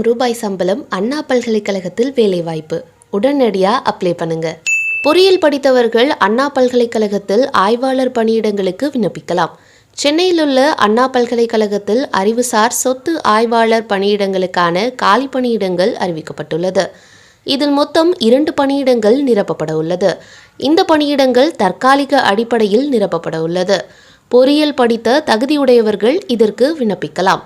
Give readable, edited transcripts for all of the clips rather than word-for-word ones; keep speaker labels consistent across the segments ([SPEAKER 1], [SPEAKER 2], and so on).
[SPEAKER 1] ரூபாய் சம்பளம் அண்ணா பல்கலைக்கழகத்தில் வேலைவாய்ப்பு. உடனடியாக அப்ளை பண்ணுங்க. பொறியியல் படித்தவர்கள் அண்ணா பல்கலைக்கழகத்தில் ஆய்வாளர் பணியிடங்களுக்கு விண்ணப்பிக்கலாம். சென்னையில் உள்ள அண்ணா பல்கலைக்கழகத்தில் அறிவுசார் சொத்து ஆய்வாளர் பணியிடங்களுக்கான காலி பணியிடங்கள் அறிவிக்கப்பட்டுள்ளது. இதில் மொத்தம் 2 பணியிடங்கள் நிரப்பப்பட உள்ளது. இந்த பணியிடங்கள் தற்காலிக அடிப்படையில் நிரப்பப்பட உள்ளது. பொறியியல் படித்த தகுதியுடையவர்கள் இதற்கு விண்ணப்பிக்கலாம்.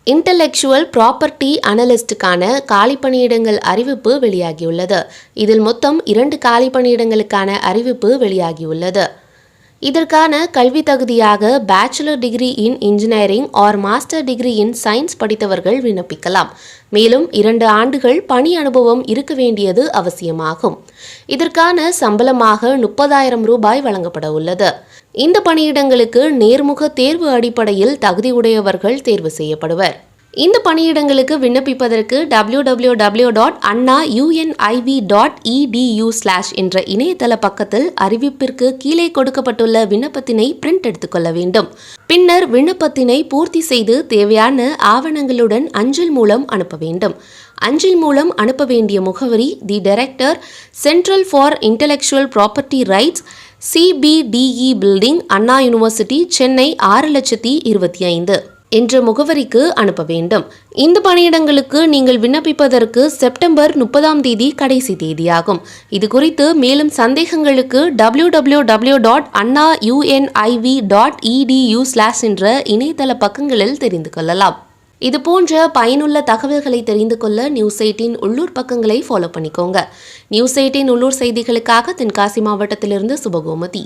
[SPEAKER 1] இன்டலெக்சுவல் ப்ராப்பர்ட்டி அனலிஸ்டுக்கான காலி பணியிடங்கள் அறிவிப்பு வெளியாகியுள்ளது. இதில் மொத்தம் 2 காலி பணியிடங்களுக்கான அறிவிப்பு வெளியாகியுள்ளது. இதற்கான கல்வி தகுதியாக bachelor degree in engineering or master degree in science படித்தவர்கள் விண்ணப்பிக்கலாம். மேலும் 2 ஆண்டுகள் பணி அனுபவம் இருக்க வேண்டியது அவசியமாகும். இதற்கான சம்பளமாக ரூபாய் வழங்கப்பட உள்ளது. இந்த பணியிடங்களுக்கு நேர்முக தேர்வு அடிப்படையில் தகுதியுடையவர்கள் தேர்வு செய்யப்படுவர். இந்த பணியிடங்களுக்கு விண்ணப்பிப்பதற்கு www.anna.univ.edu/ என்ற இணையதள பக்கத்தில் அறிவிப்பிற்கு கீழே கொடுக்கப்பட்டுள்ள விண்ணப்பத்தினை பிரிண்ட் எடுத்துக்கொள்ள வேண்டும். பின்னர் விண்ணப்பத்தினை பூர்த்தி செய்து தேவையான ஆவணங்களுடன் அஞ்சல் மூலம் அனுப்ப வேண்டும். அஞ்சல் மூலம் அனுப்ப வேண்டிய முகவரி: the director, central for intellectual property rights, CBDE building, Anna university, Chennai 6,25,000 என்ற முகவரிக்கு அனுப்ப வேண்டும். இந்த பணியிடங்களுக்கு நீங்கள் விண்ணப்பிப்பதற்கு செப்டம்பர் 30 கடைசி தேதியாகும். இது குறித்து மேலும் சந்தேகங்களுக்கு www.anna.univ.edu/ என்ற இணையதள பக்கங்களில் தெரிந்து கொள்ளலாம். இது போன்ற பயனுள்ள தகவல்களை தெரிந்து கொள்ள நியூஸ் 18 உள்ளூர் பக்கங்களை ஃபாலோ பண்ணிக்கோங்க. நியூஸ் 18 உள்ளூர் செய்திகளுக்காக தென்காசி மாவட்டத்திலிருந்து சுபகோமதி.